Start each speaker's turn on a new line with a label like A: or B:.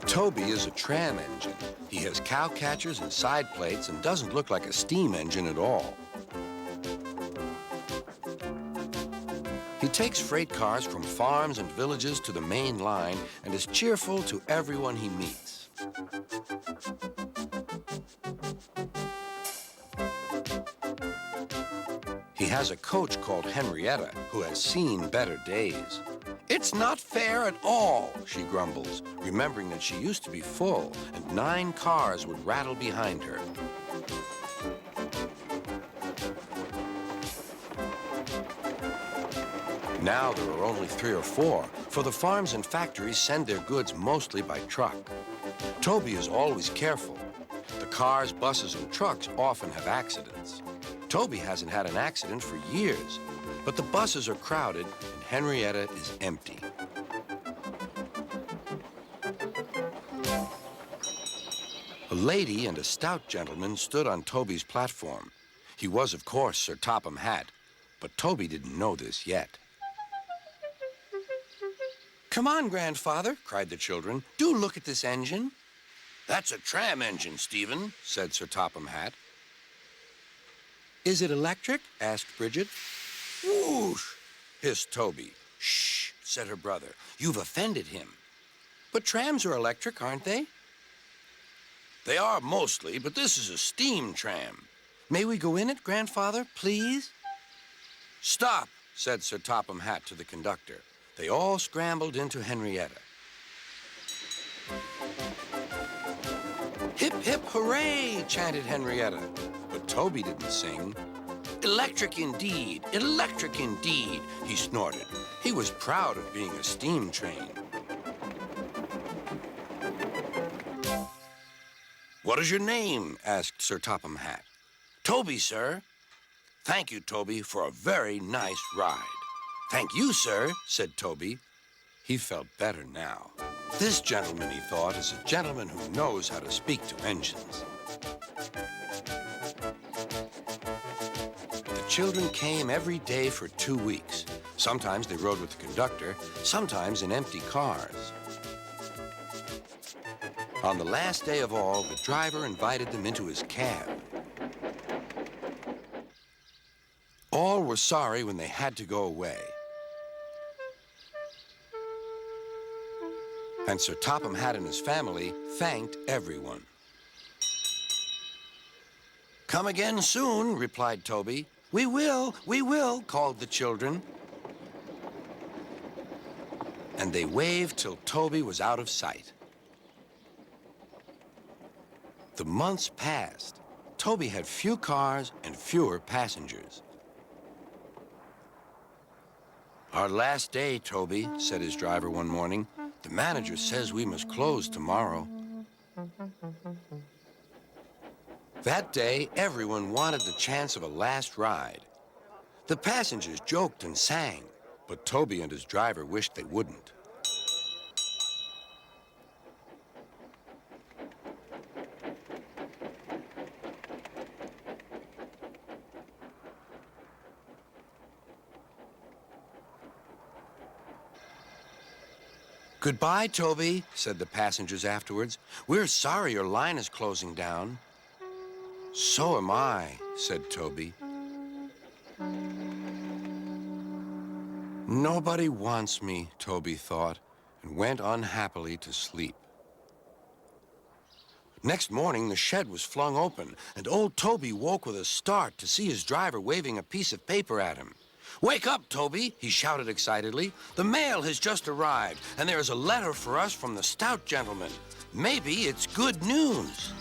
A: Toby is a tram engine. He has cow catchers and side plates and doesn't look like a steam engine at all. He takes freight cars from farms and villages to the main line and is cheerful to everyone he meets. He has a coach called Henrietta, who has seen better days. "It's not fair at all," she grumbles, remembering that she used to be full and 9 cars would rattle behind her. Now there are only 3 or 4, for the farms and factories send their goods mostly by truck. Toby is always careful. The cars, buses, and trucks often have accidents. Toby hasn't had an accident for years, but the buses are crowded and Henrietta is empty. A lady and a stout gentleman stood on Toby's platform. He was, of course, Sir Topham Hatt, but Toby didn't know this yet. "Come on, grandfather," cried the children. "Do look at this engine." "That's a tram engine, Stephen," said Sir Topham Hatt. "Is it electric?" asked Bridget. "Whoosh!" hissed Toby. "Shh," said her brother. "You've offended him." "But trams are electric, aren't they?" "They are mostly, but this is a steam tram." "May we go in it, grandfather, please?" "Stop," said Sir Topham Hatt to the conductor. They all scrambled into Henrietta. "Hip, hip, hooray!" chanted Henrietta. But Toby didn't sing. "Electric indeed, electric indeed," he snorted. He was proud of being a steam train. "What is your name?" asked Sir Topham Hatt. "Toby, sir." "Thank you, Toby, for a very nice ride." "Thank you, sir," said Toby. He felt better now. This gentleman, he thought, is a gentleman who knows how to speak to engines. The children came every day for 2 weeks. Sometimes they rode with the conductor, sometimes in empty cars. On the last day of all, the driver invited them into his cab. All were sorry when they had to go away. And Sir Topham Hatt and his family thanked everyone. "Come again soon," replied Toby. We will," called the children. And they waved till Toby was out of sight. The months passed. Toby had few cars and fewer passengers. "Our last day, Toby," said his driver one morning. "The manager says we must close tomorrow." That day, everyone wanted the chance of a last ride. The passengers joked and sang, but Toby and his driver wished they wouldn't. "Goodbye, Toby," said the passengers afterwards. "We're sorry your line is closing down." "So am I," said Toby. Nobody wants me, Toby thought, and went unhappily to sleep. Next morning, the shed was flung open, and old Toby woke with a start to see his driver waving a piece of paper at him. "Wake up, Toby," he shouted excitedly. "The mail has just arrived, and there is a letter for us from the stout gentleman. Maybe it's good news."